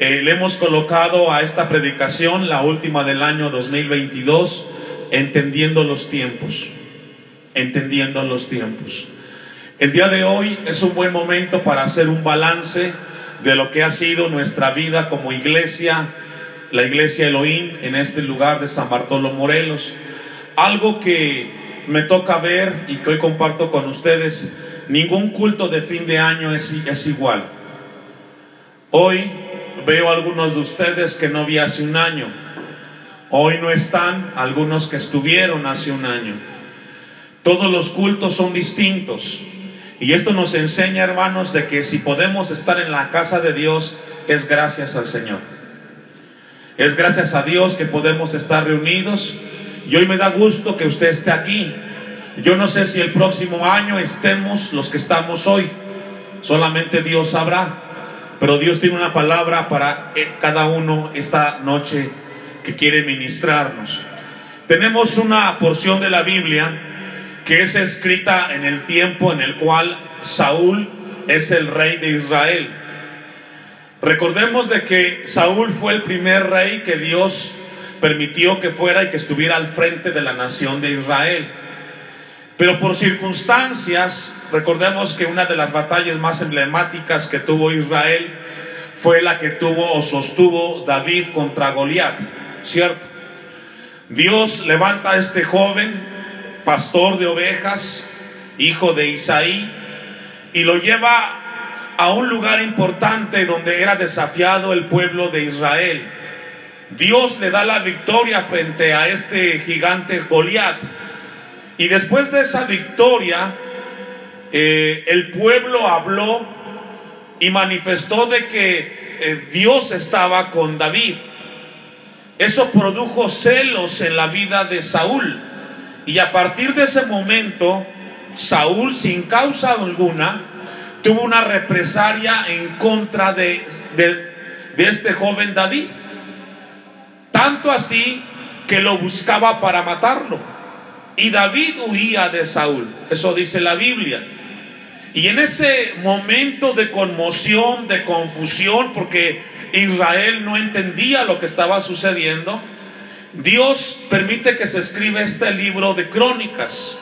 Le hemos colocado a esta predicación, la última del año 2022, entendiendo los tiempos. Entendiendo los tiempos. El día de hoy es un buen momento para hacer un balance de lo que ha sido nuestra vida como iglesia, la iglesia Elohim en este lugar de San Bartolo, Morelos. Algo que me toca ver y que hoy comparto con ustedes: ningún culto de fin de año es igual. Hoy veo a algunos de ustedes que no vi hace un año. Hoy no están algunos que estuvieron hace un año. Todos los cultos son distintos. Y esto nos enseña, hermanos, de que si podemos estar en la casa de Dios, es gracias al Señor. Es gracias a Dios que podemos estar reunidos. Y hoy me da gusto que usted esté aquí. Yo no sé si el próximo año estemos los que estamos hoy. Solamente Dios sabrá. Pero Dios tiene una palabra para cada uno esta noche que quiere ministrarnos. Tenemos una porción de la Biblia que es escrita en el tiempo en el cual Saúl es el rey de Israel. Recordemos de que Saúl fue el primer rey que Dios permitió que fuera y que estuviera al frente de la nación de Israel. Pero por circunstancias, recordemos que una de las batallas más emblemáticas que tuvo Israel fue la que tuvo o sostuvo David contra Goliat, ¿cierto? Dios levanta a este joven, pastor de ovejas, hijo de Isaí, y lo lleva a un lugar importante donde era desafiado el pueblo de Israel. Dios le da la victoria frente a este gigante Goliat. Y después de esa victoria, el pueblo habló y manifestó de que Dios estaba con David. Eso produjo celos en la vida de Saúl. Y a partir de ese momento, Saúl, sin causa alguna, tuvo una represalia en contra de este joven David. Tanto así que lo buscaba para matarlo. Y David huía de Saúl. Eso dice la Biblia. Y en ese momento de conmoción, de confusión, porque Israel no entendía lo que estaba sucediendo, Dios permite que se escriba este libro de Crónicas.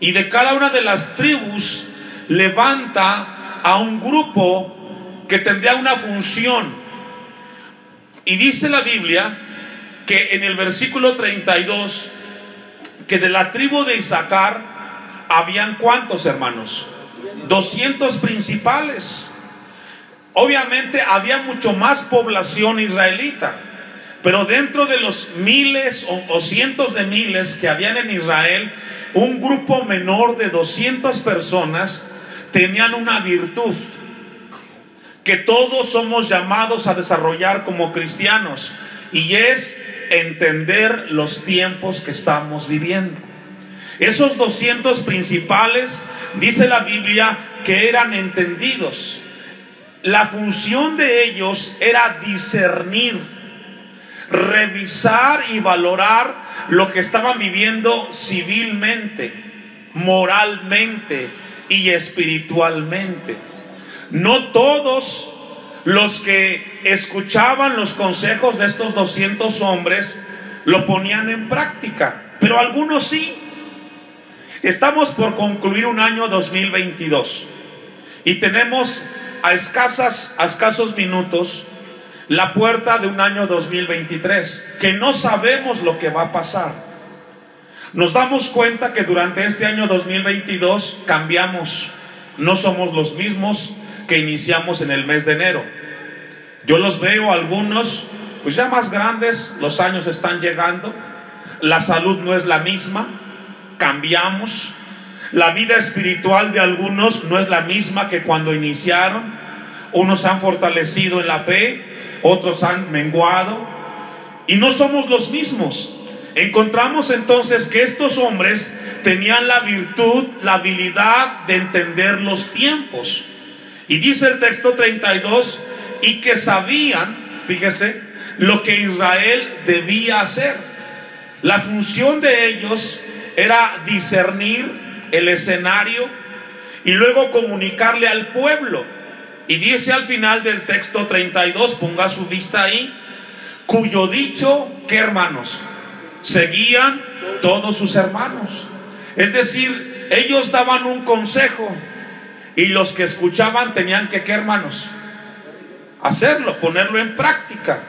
Y de cada una de las tribus levanta a un grupo que tendría una función. Y dice la Biblia que en el versículo 32, que de la tribu de Isaacar habían ¿cuántos, hermanos? 200 principales. Obviamente había mucho más población israelita, pero dentro de los miles o cientos de miles que habían en Israel, un grupo menor de 200 personas tenían una virtud que todos somos llamados a desarrollar como cristianos, y es entender los tiempos que estamos viviendo. Esos 200 principales, dice la Biblia, que eran entendidos. La función de ellos era discernir, revisar y valorar lo que estaban viviendo civilmente, moralmente y espiritualmente. No todos los que escuchaban los consejos de estos 200 hombres lo ponían en práctica, pero algunos sí. Estamos por concluir un año 2022 y tenemos a escasos minutos la puerta de un año 2023, que no sabemos lo que va a pasar. Nos damos cuenta que durante este año 2022 cambiamos, no somos los mismos que iniciamos en el mes de enero. Yo los veo algunos pues ya más grandes, los años están llegando, la salud no es la misma, cambiamos. La vida espiritual de algunos no es la misma que cuando iniciaron. Unos han fortalecido en la fe, otros han menguado, y no somos los mismos. Encontramos entonces que estos hombres tenían la virtud, la habilidad de entender los tiempos. Y dice el texto 32, y que sabían, fíjese, lo que Israel debía hacer. La función de ellos era discernir el escenario y luego comunicarle al pueblo. Y dice al final del texto 32, ponga su vista ahí, cuyo dicho, ¿qué hermanos? Seguían todos sus hermanos. Es decir, ellos daban un consejo y los que escuchaban tenían que, ¿qué hermanos? Hacerlo, ponerlo en práctica.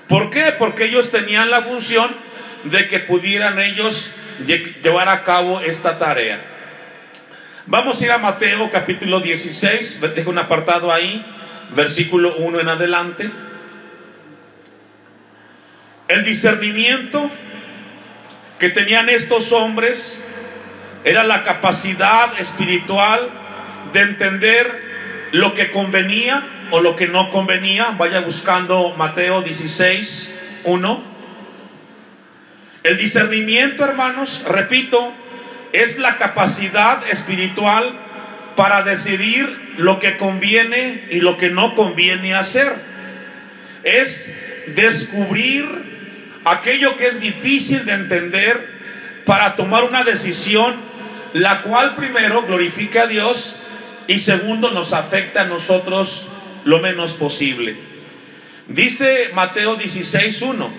¿Por qué? Porque ellos tenían la función de que pudieran ellos llevar a cabo esta tarea. Vamos a ir a Mateo capítulo 16, dejo un apartado ahí, versículo 1 en adelante. El discernimiento que tenían estos hombres era la capacidad espiritual de entender lo que convenía o lo que no convenía. Vaya buscando Mateo 16, 1. El discernimiento, hermanos, repito, es la capacidad espiritual para decidir lo que conviene y lo que no conviene hacer. Es descubrir aquello que es difícil de entender para tomar una decisión, la cual primero glorifica a Dios y segundo nos afecta a nosotros lo menos posible. Dice Mateo 16:1: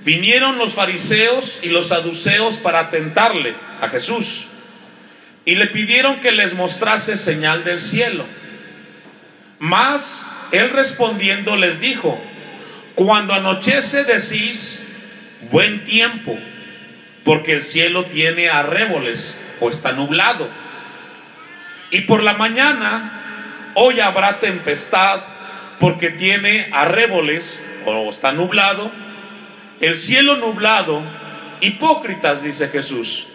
vinieron los fariseos y los saduceos para tentarle a Jesús y le pidieron que les mostrase señal del cielo. Mas él respondiendo les dijo: cuando anochece decís buen tiempo, porque el cielo tiene arréboles o está nublado. Y por la mañana hoy habrá tempestad, porque tiene arréboles o está nublado. El cielo nublado, hipócritas, dice Jesús,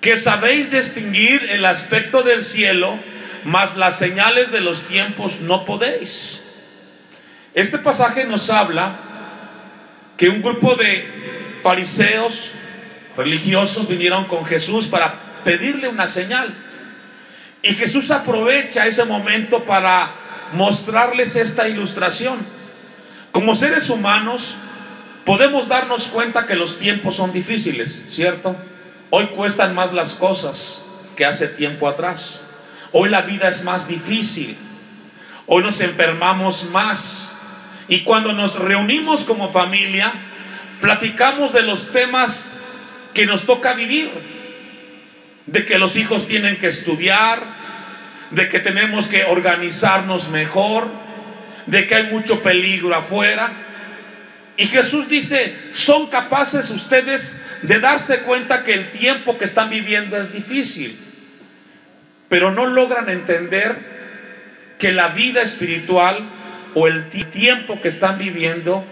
que sabéis distinguir el aspecto del cielo, mas las señales de los tiempos no podéis. Este pasaje nos habla que un grupo de fariseos religiosos vinieron con Jesús para pedirle una señal. Y Jesús aprovecha ese momento para mostrarles esta ilustración. Como seres humanos podemos darnos cuenta que los tiempos son difíciles, ¿cierto? Hoy cuestan más las cosas que hace tiempo atrás. Hoy la vida es más difícil. Hoy nos enfermamos más. Y cuando nos reunimos como familia, platicamos de los temas que nos toca vivir. De que los hijos tienen que estudiar, de que tenemos que organizarnos mejor, de que hay mucho peligro afuera. Y Jesús dice: son capaces ustedes de darse cuenta que el tiempo que están viviendo es difícil, pero no logran entender que la vida espiritual o el tiempo que están viviendo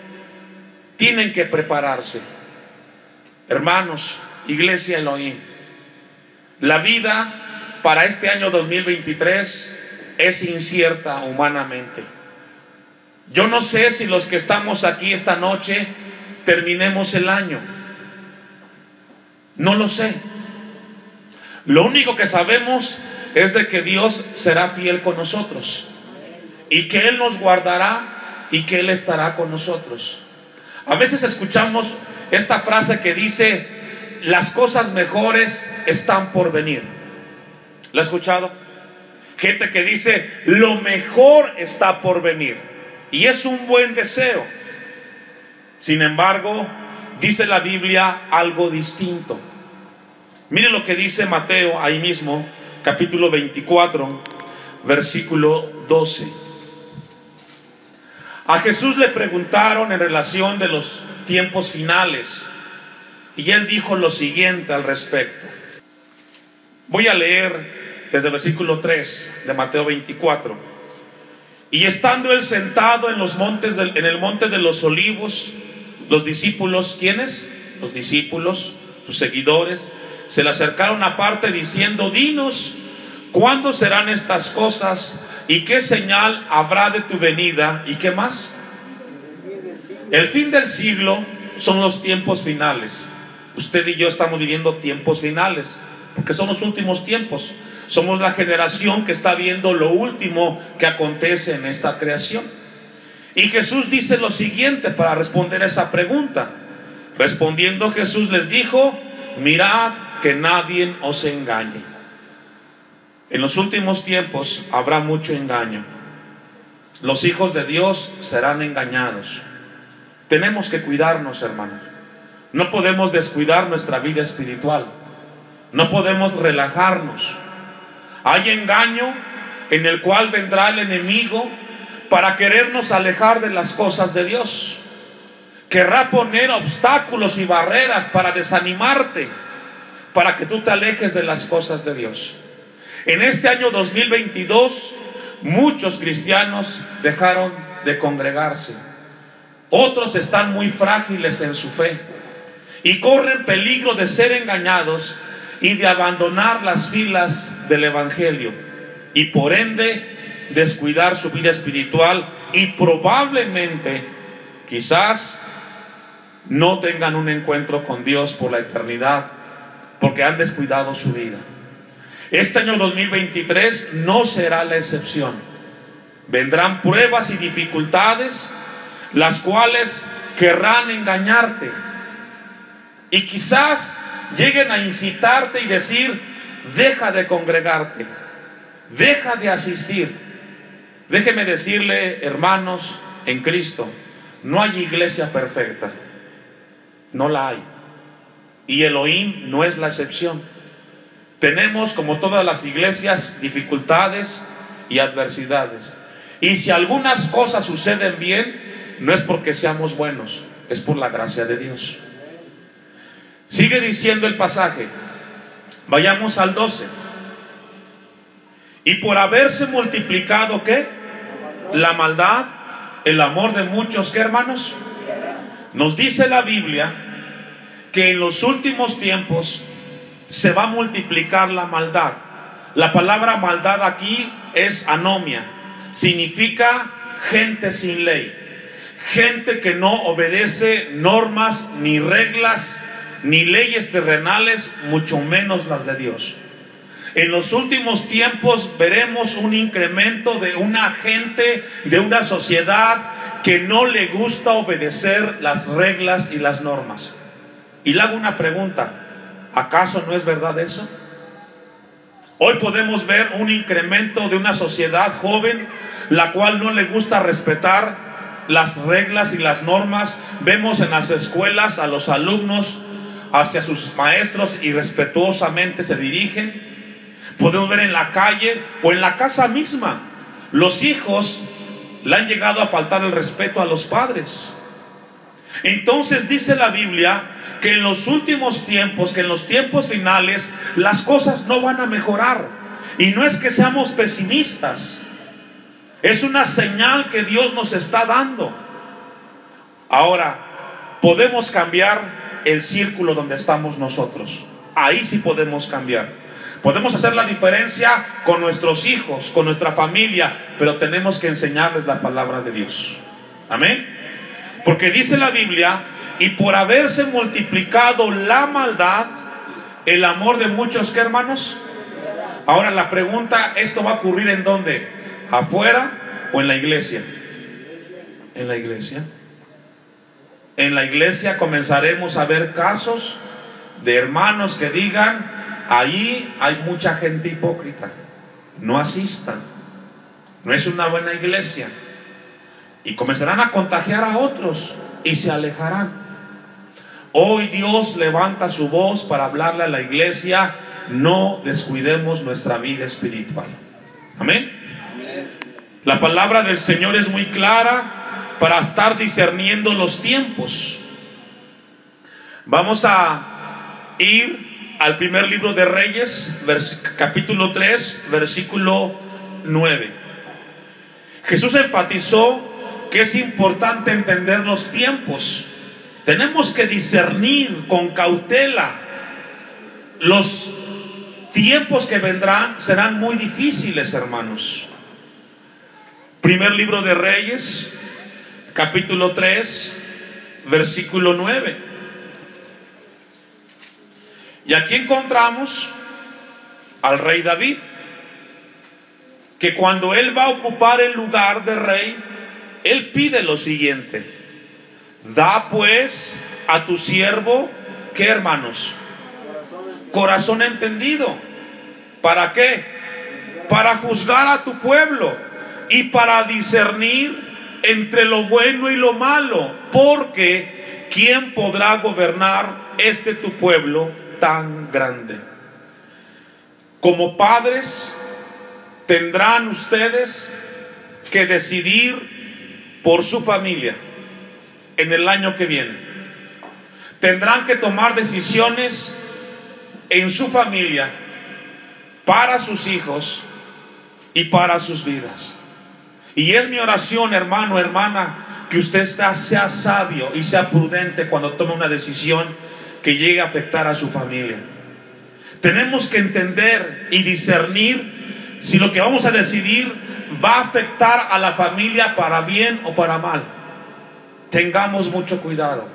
tienen que prepararse. Hermanos, iglesia Elohim, la vida para este año 2023 es incierta humanamente. Yo no sé si los que estamos aquí esta noche terminemos el año. No lo sé. Lo único que sabemos es de que Dios será fiel con nosotros y que Él nos guardará y que Él estará con nosotros. A veces escuchamos esta frase que dice: las cosas mejores están por venir. ¿La has escuchado? Gente que dice: lo mejor está por venir. Y es un buen deseo. Sin embargo, dice la Biblia algo distinto. Mire lo que dice Mateo ahí mismo, capítulo 24, versículo 12. A Jesús le preguntaron en relación de los tiempos finales, y Él dijo lo siguiente al respecto. Voy a leer desde el versículo 3 de Mateo 24. Y estando Él sentado en el monte de los olivos, los discípulos, ¿quiénes? Los discípulos, sus seguidores, se le acercaron aparte diciendo: dinos, ¿cuándo serán estas cosas? ¿Y qué señal habrá de tu venida? ¿Y qué más? El fin del siglo son los tiempos finales. Usted y yo estamos viviendo tiempos finales, porque son los últimos tiempos. Somos la generación que está viendo lo último que acontece en esta creación. Y Jesús dice lo siguiente para responder a esa pregunta. Respondiendo Jesús les dijo: mirad que nadie os engañe. En los últimos tiempos habrá mucho engaño. Los hijos de Dios serán engañados. Tenemos que cuidarnos, hermanos. No podemos descuidar nuestra vida espiritual. No podemos relajarnos. Hay engaño en el cual vendrá el enemigo para querernos alejar de las cosas de Dios. Querrá poner obstáculos y barreras para desanimarte, para que tú te alejes de las cosas de Dios. En este año 2022, muchos cristianos dejaron de congregarse. Otros están muy frágiles en su fe y corren peligro de ser engañados y de abandonar las filas del Evangelio, y por ende descuidar su vida espiritual, y probablemente, quizás, no tengan un encuentro con Dios por la eternidad, porque han descuidado su vida. Este año 2023 no será la excepción. Vendrán pruebas y dificultades, las cuales querrán engañarte, y quizás lleguen a incitarte y decir: deja de congregarte, deja de asistir. Déjeme decirle, hermanos en Cristo, no hay iglesia perfecta. No la hay. Y Elohim no es la excepción. Tenemos, como todas las iglesias, dificultades y adversidades. Y si algunas cosas suceden bien, no es porque seamos buenos, es por la gracia de Dios. Sigue diciendo el pasaje. Vayamos al 12. Y por haberse multiplicado, ¿qué? La maldad, el amor de muchos, ¿qué, hermanos? Nos dice la Biblia que en los últimos tiempos se va a multiplicar la maldad. La palabra maldad aquí es anomia. Significa gente sin ley. Gente que no obedece normas, ni reglas, ni leyes terrenales, mucho menos las de Dios. En los últimos tiempos veremos un incremento de una gente, de una sociedad que no le gusta obedecer las reglas y las normas. Y le hago una pregunta: ¿acaso no es verdad eso? Hoy podemos ver un incremento de una sociedad joven, la cual no le gusta respetar las reglas y las normas. Vemos en las escuelas a los alumnos hacia sus maestros irrespetuosamente se dirigen. Podemos ver en la calle o en la casa misma, los hijos le han llegado a faltar el respeto a los padres. Entonces dice la Biblia que en los últimos tiempos, que en los tiempos finales, las cosas no van a mejorar. Y no es que seamos pesimistas, es una señal que Dios nos está dando. Ahora, podemos cambiar el círculo donde estamos nosotros. Ahí sí podemos cambiar. Podemos hacer la diferencia con nuestros hijos, con nuestra familia, pero tenemos que enseñarles la palabra de Dios. Amén. Porque dice la Biblia: y por haberse multiplicado la maldad, el amor de muchos, ¿qué, hermanos? Ahora la pregunta: ¿esto va a ocurrir en dónde? ¿Afuera o en la iglesia? En la iglesia. En la iglesia comenzaremos a ver casos de hermanos que digan: ahí hay mucha gente hipócrita, no asistan, no es una buena iglesia. Y comenzarán a contagiar a otros y se alejarán. Hoy Dios levanta su voz para hablarle a la iglesia: no descuidemos nuestra vida espiritual. Amén. La palabra del Señor es muy clara para estar discerniendo los tiempos. Vamos a ir al primer libro de Reyes, capítulo 3, versículo 9. Jesús enfatizó que es importante entender los tiempos. Tenemos que discernir con cautela. Los tiempos que vendrán serán muy difíciles, hermanos. Primer libro de Reyes, capítulo 3, versículo 9. Y aquí encontramos al rey David, que cuando él va a ocupar el lugar de rey, él pide lo siguiente: da pues a tu siervo, ¿qué, hermanos? Corazón entendido. ¿Para qué? Para juzgar a tu pueblo, y para discernir entre lo bueno y lo malo, porque ¿quién podrá gobernar tu pueblo tan grande? Como padres tendrán ustedes que decidir por su familia en el año que viene. Tendrán que tomar decisiones en su familia, para sus hijos y para sus vidas. Y es mi oración, hermano, hermana, que usted sea sabio y sea prudente cuando tome una decisión que llegue a afectar a su familia. Tenemos que entender y discernir si lo que vamos a decidir va a afectar a la familia para bien o para mal. Tengamos mucho cuidado.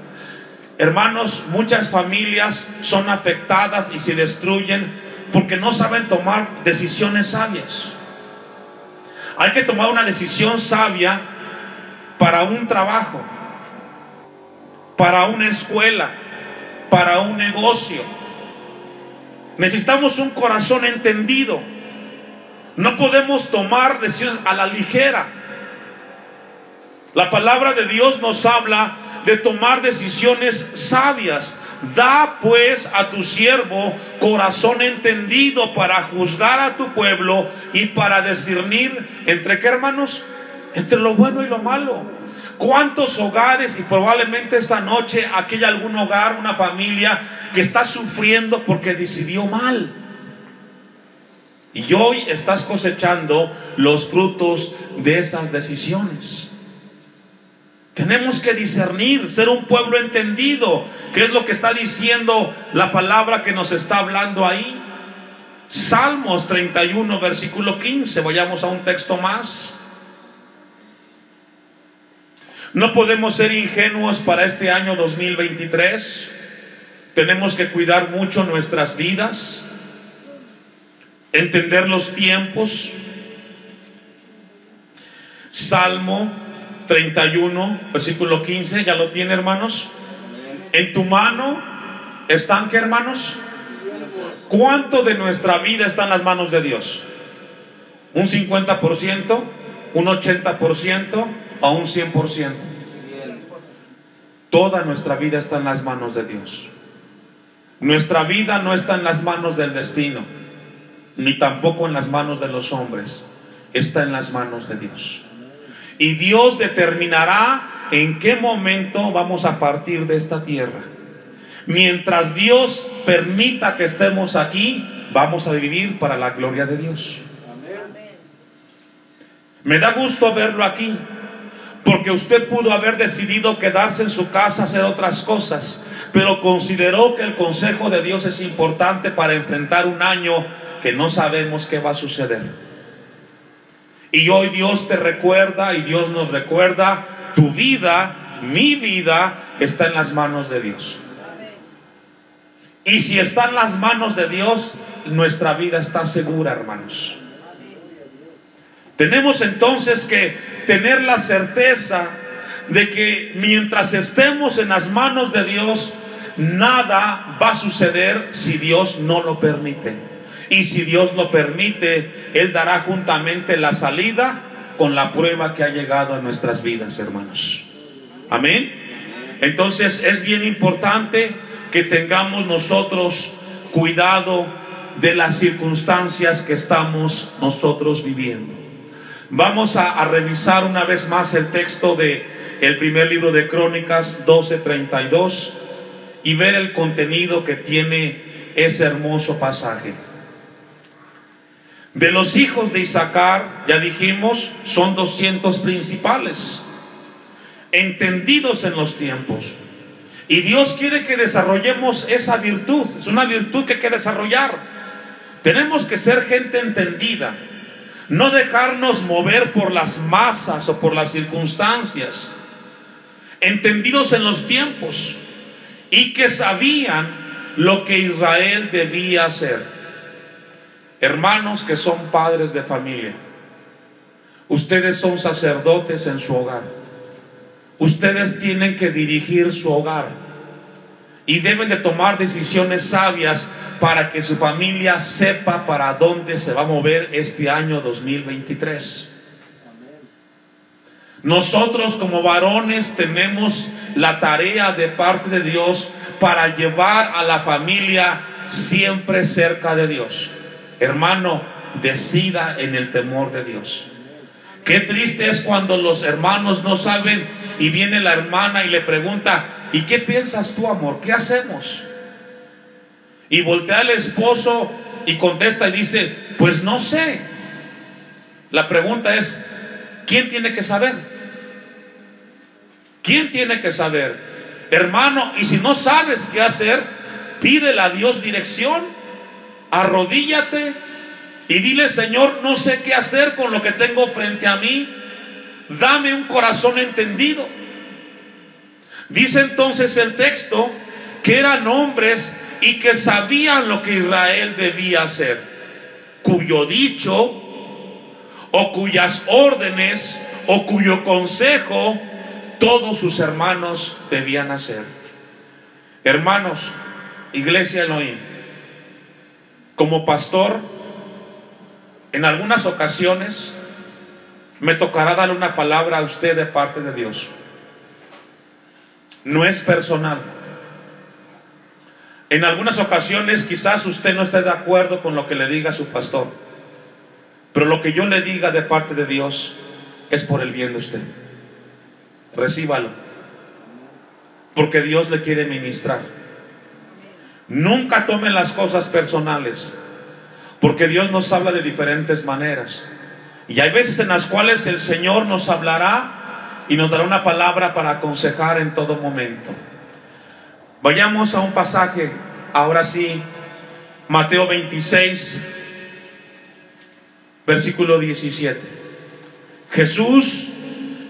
Hermanos, muchas familias son afectadas y se destruyen porque no saben tomar decisiones sabias. Hay que tomar una decisión sabia para un trabajo, para una escuela, para un negocio. Necesitamos un corazón entendido. No podemos tomar decisiones a la ligera. La palabra de Dios nos habla de tomar decisiones sabias. Da pues a tu siervo corazón entendido para juzgar a tu pueblo y para discernir entre qué, hermanos, entre lo bueno y lo malo. ¿Cuántos hogares, y probablemente esta noche aquí hay algún hogar, una familia que está sufriendo porque decidió mal? Y hoy estás cosechando los frutos de esas decisiones. Tenemos que discernir, ser un pueblo entendido. ¿Qué es lo que está diciendo la palabra que nos está hablando ahí? Salmos 31, versículo 15. Vayamos a un texto más. No podemos ser ingenuos para este año 2023. Tenemos que cuidar mucho nuestras vidas, entender los tiempos. Salmo 31, versículo 15, ¿ya lo tiene, hermanos? En tu mano están, ¿qué, hermanos? ¿Cuánto de nuestra vida está en las manos de Dios? ¿Un 50%? ¿Un 80%? ¿O un 100%? Toda nuestra vida está en las manos de Dios. Nuestra vida no está en las manos del destino, ni tampoco en las manos de los hombres. Está en las manos de Dios. Y Dios determinará en qué momento vamos a partir de esta tierra. Mientras Dios permita que estemos aquí, vamos a vivir para la gloria de Dios. Me da gusto verlo aquí, porque usted pudo haber decidido quedarse en su casa, hacer otras cosas, pero consideró que el consejo de Dios es importante para enfrentar un año que no sabemos qué va a suceder. Y hoy Dios te recuerda, y Dios nos recuerda, tu vida, mi vida, está en las manos de Dios. Y si está en las manos de Dios, nuestra vida está segura, hermanos. Tenemos entonces que tener la certeza de que mientras estemos en las manos de Dios, nada va a suceder si Dios no lo permite. Y si Dios lo permite, Él dará juntamente la salida con la prueba que ha llegado a nuestras vidas, hermanos. Amén. Entonces es bien importante que tengamos nosotros cuidado de las circunstancias que estamos nosotros viviendo. Vamos a revisar una vez más el texto de el primer libro de Crónicas 12:32 y ver el contenido que tiene ese hermoso pasaje. De los hijos de Isaacar, ya dijimos, son 200 principales, entendidos en los tiempos. Y Dios quiere que desarrollemos esa virtud. Es una virtud que hay que desarrollar. Tenemos que ser gente entendida, no dejarnos mover por las masas o por las circunstancias. Entendidos en los tiempos y que sabían lo que Israel debía hacer. Hermanos que son padres de familia, ustedes son sacerdotes en su hogar. Ustedes tienen que dirigir su hogar y deben de tomar decisiones sabias para que su familia sepa para dónde se va a mover este año 2023. Nosotros como varones tenemos la tarea de parte de Dios para llevar a la familia siempre cerca de Dios. Hermano, decida en el temor de Dios. Qué triste es cuando los hermanos no saben y viene la hermana y le pregunta: ¿y qué piensas tú, amor? ¿Qué hacemos? Y voltea el esposo y contesta y dice: pues no sé. La pregunta es: ¿quién tiene que saber? ¿Quién tiene que saber? Hermano, y si no sabes qué hacer, pídele a Dios dirección, arrodíllate y dile: Señor, no sé qué hacer con lo que tengo frente a mí, dame un corazón entendido. Dice entonces el texto que eran hombres y que sabían lo que Israel debía hacer, cuyo dicho o cuyas órdenes o cuyo consejo todos sus hermanos debían hacer. Hermanos, Iglesia Elohim, como pastor, en algunas ocasiones me tocará darle una palabra a usted de parte de Dios. No es personal. En algunas ocasiones quizás usted no esté de acuerdo con lo que le diga su pastor, pero lo que yo le diga de parte de Dios es por el bien de usted. Recíbalo, porque Dios le quiere ministrar. Nunca tomen las cosas personales, porque Dios nos habla de diferentes maneras, y hay veces en las cuales el Señor nos hablará y nos dará una palabra para aconsejar en todo momento. Vayamos a un pasaje, ahora sí, Mateo 26, versículo 17. Jesús,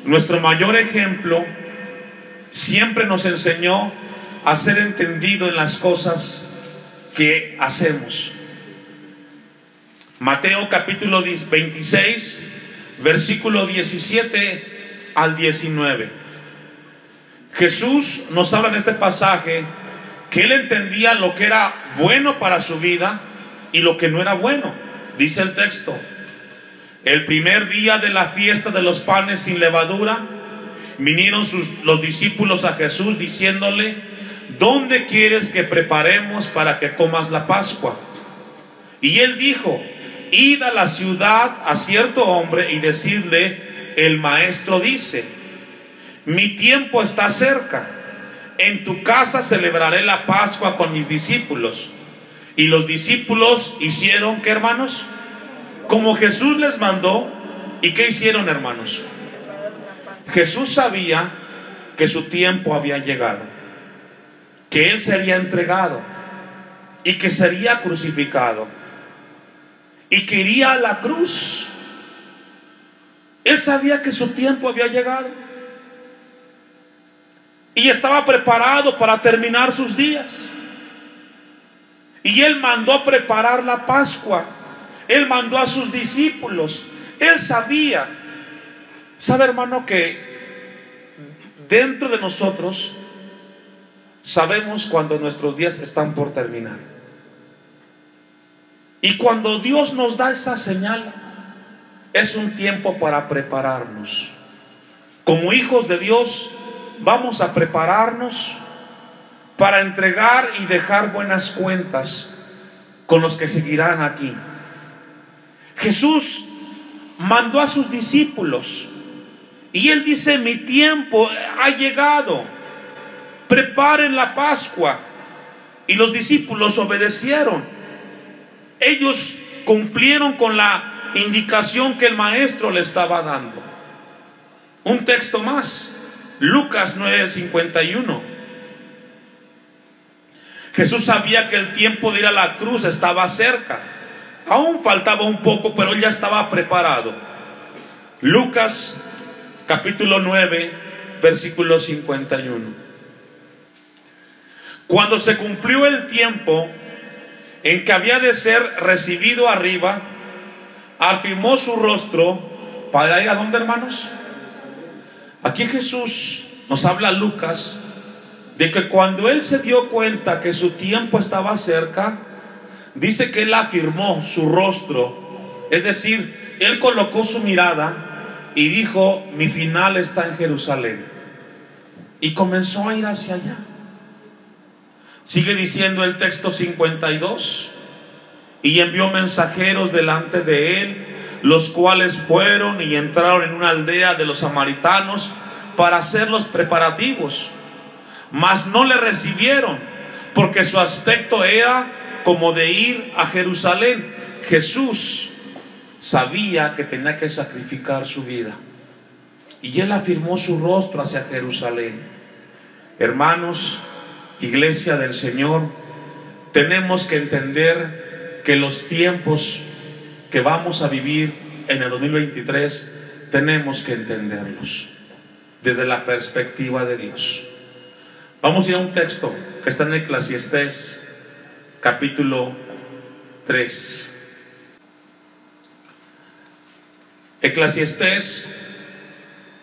nuestro mayor ejemplo, siempre nos enseñó a ser entendido en las cosas que hacemos. Mateo capítulo 26, versículo 17 al 19. Jesús nos habla en este pasaje que Él entendía lo que era bueno para su vida y lo que no era bueno. Dice el texto: el primer día de la fiesta de los panes sin levadura, vinieron los discípulos a Jesús diciéndole: ¿dónde quieres que preparemos para que comas la Pascua? Y Él dijo: id a la ciudad a cierto hombre y decidle: el maestro dice, mi tiempo está cerca, en tu casa celebraré la Pascua con mis discípulos. Y los discípulos hicieron, ¿qué, hermanos? Como Jesús les mandó. ¿Y qué hicieron, hermanos? Jesús sabía que su tiempo había llegado, que Él sería entregado y que sería crucificado y que iría a la cruz. Él sabía que su tiempo había llegado y estaba preparado para terminar sus días. Y Él mandó a preparar la Pascua. Él mandó a sus discípulos. Él sabía. ¿Sabe, hermano, que dentro de nosotros sabemos cuando nuestros días están por terminar? Y cuando Dios nos da esa señal, es un tiempo para prepararnos. Como hijos de Dios, vamos a prepararnos para entregar y dejar buenas cuentas con los que seguirán aquí. Jesús mandó a sus discípulos y Él dice: mi tiempo ha llegado, preparen la Pascua. Y los discípulos obedecieron. Ellos cumplieron con la indicación que el maestro le estaba dando. Un texto más, Lucas 9:51. Jesús sabía que el tiempo de ir a la cruz estaba cerca. Aún faltaba un poco, pero Él ya estaba preparado. Lucas capítulo 9, versículo 51. Cuando se cumplió el tiempo en que había de ser recibido arriba, afirmó su rostro para ir ¿a dónde, hermanos? Aquí Jesús nos habla, Lucas, de que cuando Él se dio cuenta que su tiempo estaba cerca, dice que Él afirmó su rostro, es decir, Él colocó su mirada y dijo: mi final está en Jerusalén. Y comenzó a ir hacia allá. Sigue diciendo el texto 52: y envió mensajeros delante de él, los cuales fueron y entraron en una aldea de los samaritanos para hacer los preparativos. Mas no le recibieron, porque su aspecto era como de ir a Jerusalén. Jesús sabía que tenía que sacrificar su vida, y él afirmó su rostro hacia Jerusalén. Hermanos, iglesia del Señor, tenemos que entender que los tiempos que vamos a vivir en el 2023 tenemos que entenderlos desde la perspectiva de Dios. Vamos a ir a un texto que está en Eclesiastés capítulo 3. Eclesiastés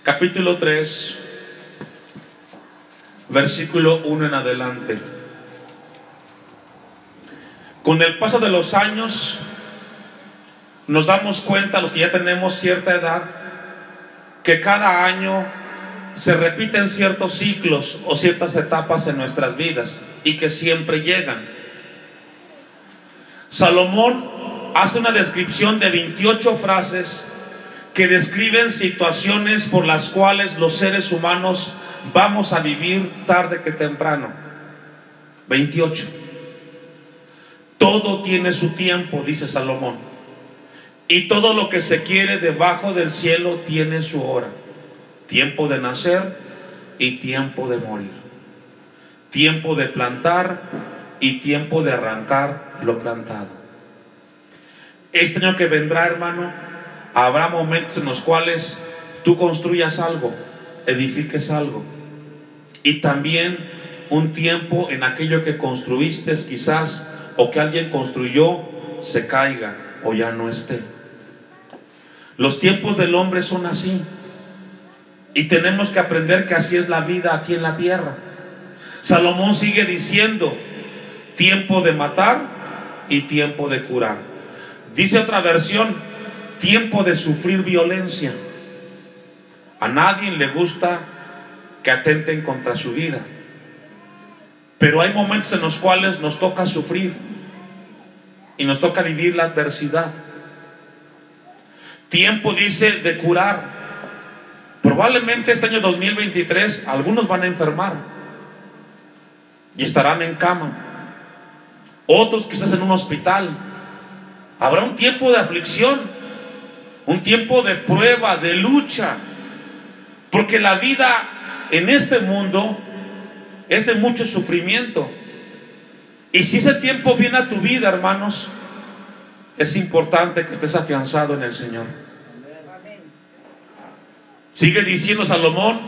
capítulo 3, versículo 1 en adelante. Con el paso de los años nos damos cuenta, los que ya tenemos cierta edad, que cada año se repiten ciertos ciclos o ciertas etapas en nuestras vidas y que siempre llegan. Salomón hace una descripción de 28 frases que describen situaciones por las cuales los seres humanos vamos a vivir tarde que temprano. 28. Todo tiene su tiempo, dice Salomón, y todo lo que se quiere debajo del cielo tiene su hora. Tiempo de nacer y tiempo de morir. Tiempo de plantar y tiempo de arrancar lo plantado. Este año que vendrá, hermano, habrá momentos en los cuales tú construyas algo, edifiques algo, y también un tiempo en aquello que construiste quizás, o que alguien construyó, se caiga o ya no esté. Los tiempos del hombre son así, y tenemos que aprender que así es la vida aquí en la tierra. Salomón sigue diciendo: tiempo de matar y tiempo de curar. Dice otra versión: tiempo de sufrir violencia. A nadie le gusta que atenten contra su vida, pero hay momentos en los cuales nos toca sufrir y nos toca vivir la adversidad. Tiempo, dice, de curar. Probablemente este año 2023 algunos van a enfermar y estarán en cama, otros quizás en un hospital. Habrá un tiempo de aflicción, un tiempo de prueba, de lucha, porque la vida en este mundo es de mucho sufrimiento. Y si ese tiempo viene a tu vida, hermanos, es importante que estés afianzado en el Señor. Sigue diciendo Salomón: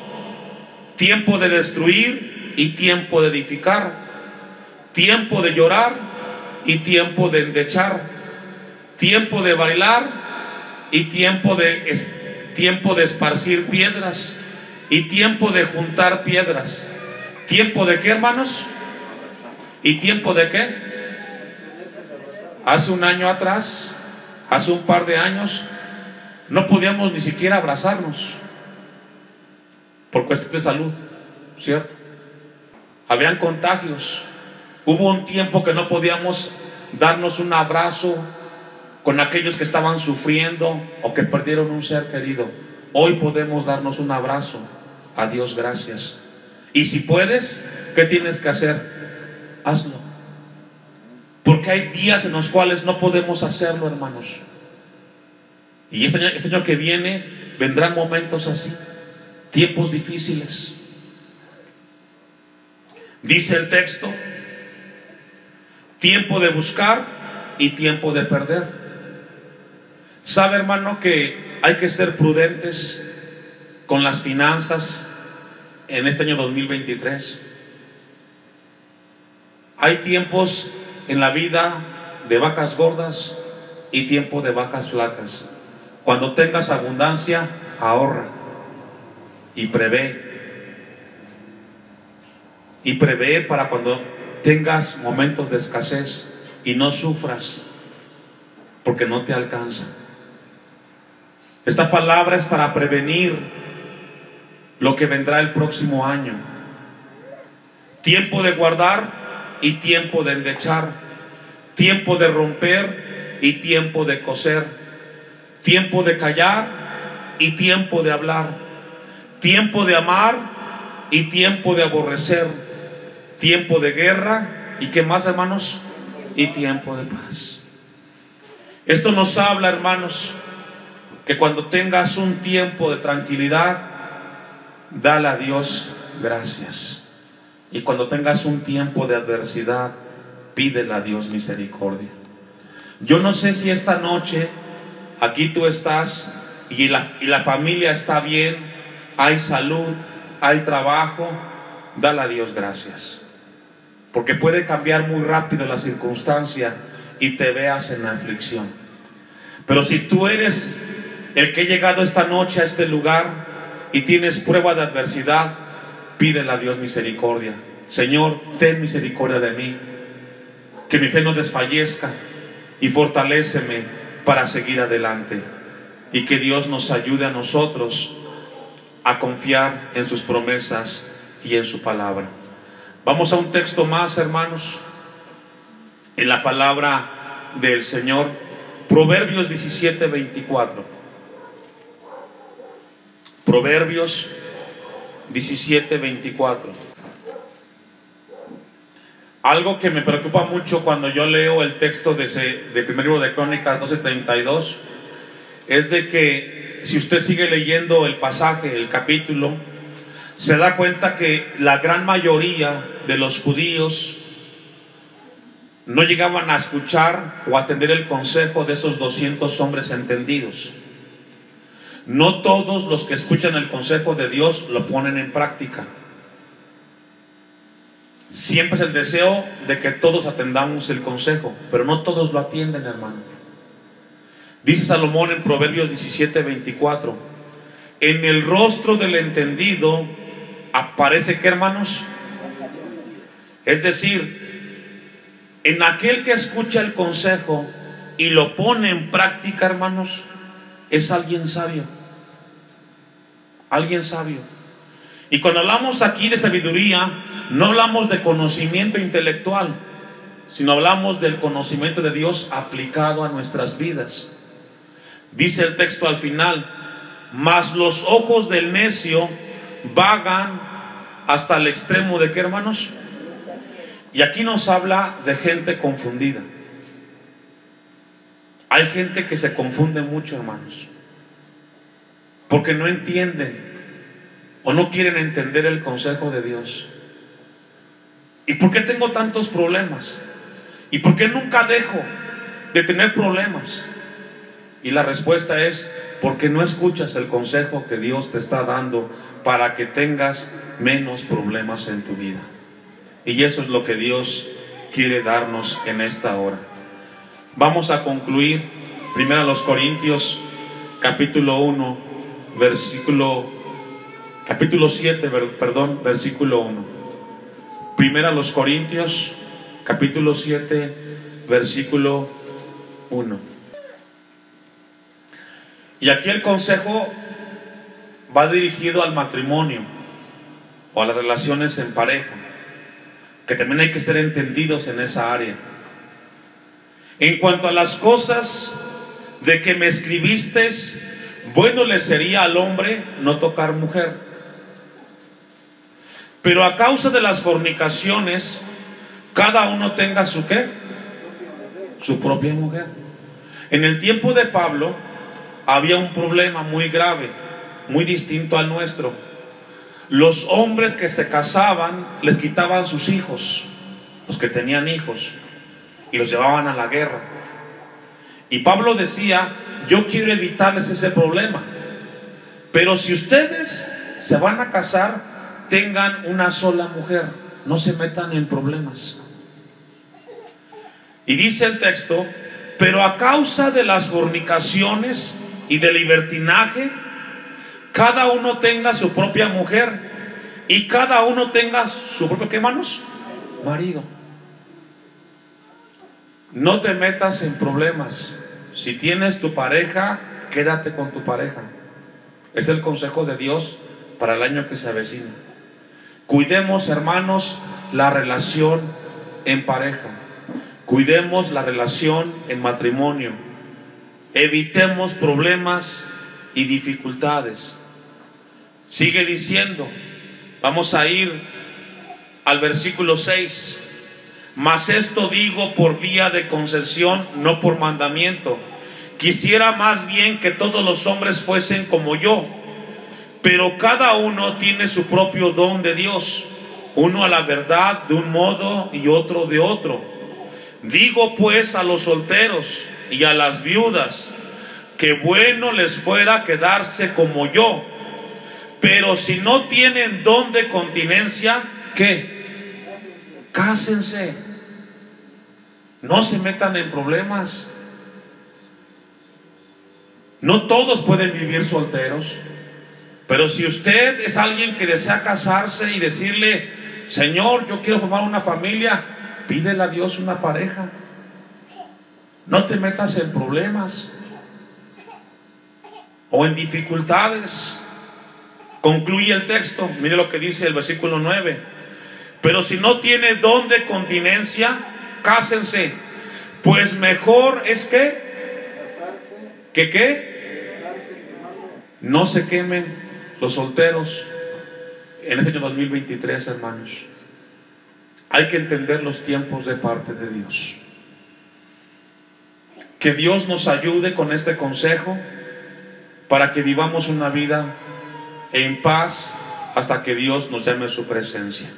tiempo de destruir y tiempo de edificar, tiempo de llorar y tiempo de endechar, tiempo de bailar y tiempo de esparcir piedras y tiempo de juntar piedras. ¿Tiempo de qué, hermanos? ¿Y tiempo de qué? Hace un año atrás, hace un par de años, no podíamos ni siquiera abrazarnos por cuestión de salud, ¿cierto? Habían contagios. Hubo un tiempo que no podíamos darnos un abrazo con aquellos que estaban sufriendo o que perdieron un ser querido. Hoy podemos darnos un abrazo. A Dios gracias. Y si puedes, ¿qué tienes que hacer? Hazlo. Porque hay días en los cuales no podemos hacerlo, hermanos. Y este año que viene vendrán momentos así, tiempos difíciles. Dice el texto: tiempo de buscar y tiempo de perder. Sabe, hermano, que hay que ser prudentes con las finanzas en este año 2023. Hay tiempos en la vida de vacas gordas y tiempo de vacas flacas. Cuando tengas abundancia, ahorra y prevé. Y prevé para cuando tengas momentos de escasez y no sufras porque no te alcanza. Esta palabra es para prevenir lo que vendrá el próximo año. Tiempo de guardar y tiempo de endechar. Tiempo de romper y tiempo de coser. Tiempo de callar y tiempo de hablar. Tiempo de amar y tiempo de aborrecer. Tiempo de guerra y ¿qué más, hermanos? Y tiempo de paz. Esto nos habla, hermanos, que cuando tengas un tiempo de tranquilidad, dale a Dios gracias. Y cuando tengas un tiempo de adversidad, pídele a Dios misericordia. Yo no sé si esta noche aquí tú estás y la familia está bien, hay salud, hay trabajo, dale a Dios gracias. Porque puede cambiar muy rápido la circunstancia y te veas en la aflicción. Pero si tú eres el que ha llegado esta noche a este lugar y tienes prueba de adversidad, pídele a Dios misericordia. Señor, ten misericordia de mí, que mi fe no desfallezca, y fortaléceme para seguir adelante. Y que Dios nos ayude a nosotros a confiar en sus promesas y en su palabra. Vamos a un texto más, hermanos, en la palabra del Señor. Proverbios 17:24. Proverbios 17:24. Algo que me preocupa mucho cuando yo leo el texto de primer libro de Crónicas 12:32 es de que si usted sigue leyendo el pasaje, el capítulo, se da cuenta que la gran mayoría de los judíos no llegaban a escuchar o atender el consejo de esos 200 hombres entendidos. No todos los que escuchan el consejo de Dios lo ponen en práctica. Siempre es el deseo de que todos atendamos el consejo, pero no todos lo atienden, hermano. Dice Salomón en Proverbios 17:24: en el rostro del entendido aparece, ¿qué, hermanos? Es decir, en aquel que escucha el consejo y lo pone en práctica, hermanos, es alguien sabio. Alguien sabio. Y cuando hablamos aquí de sabiduría, no hablamos de conocimiento intelectual, sino hablamos del conocimiento de Dios aplicado a nuestras vidas. Dice el texto al final: mas los ojos del necio vagan hasta el extremo de ¿qué, hermanos? Y aquí nos habla de gente confundida. Hay gente que se confunde mucho, hermanos, porque no entienden o no quieren entender el consejo de Dios. ¿Y por qué tengo tantos problemas? ¿Y por qué nunca dejo de tener problemas? Y la respuesta es porque no escuchas el consejo que Dios te está dando para que tengas menos problemas en tu vida. Y eso es lo que Dios quiere darnos en esta hora. Vamos a concluir 1 Corintios capítulo 1 capítulo 7, versículo 1. 1 Corintios capítulo 7 versículo 1. Y aquí el consejo va dirigido al matrimonio o a las relaciones en pareja, que también hay que ser entendidos en esa área. En cuanto a las cosas de que me escribiste, bueno le sería al hombre no tocar mujer. Pero a causa de las fornicaciones, cada uno tenga su ¿qué? Su propia mujer. En el tiempo de Pablo había un problema muy grave, muy distinto al nuestro. Los hombres que se casaban les quitaban sus hijos, los que tenían hijos, y los llevaban a la guerra. Y Pablo decía: yo quiero evitarles ese problema, pero si ustedes se van a casar, tengan una sola mujer, no se metan en problemas. Y dice el texto: pero a causa de las fornicaciones y del libertinaje, cada uno tenga su propia mujer y cada uno tenga su propio ¿qué, hermanos? Marido. No te metas en problemas. Si tienes tu pareja, quédate con tu pareja. Es el consejo de Dios para el año que se avecina. Cuidemos, hermanos, la relación en pareja. Cuidemos la relación en matrimonio. Evitemos problemas y dificultades. Sigue diciendo, vamos a ir al versículo 6. Mas esto digo por vía de concesión, no por mandamiento. Quisiera más bien que todos los hombres fuesen como yo, pero cada uno tiene su propio don de Dios, uno a la verdad de un modo y otro de otro. Digo pues a los solteros y a las viudas, que bueno les fuera quedarse como yo, pero si no tienen don de continencia, ¿qué? Cásense. No se metan en problemas. No todos pueden vivir solteros, pero si usted es alguien que desea casarse y decirle, Señor, yo quiero formar una familia, pídele a Dios una pareja. No te metas en problemas o en dificultades. Concluye el texto. Mire lo que dice el versículo 9. Pero si no tiene don de continencia, cásense, pues mejor es que ¿qué? No se quemen los solteros en este año 2023, hermanos. Hay que entender los tiempos de parte de Dios. Que Dios nos ayude con este consejo para que vivamos una vida en paz hasta que Dios nos llame a su presencia.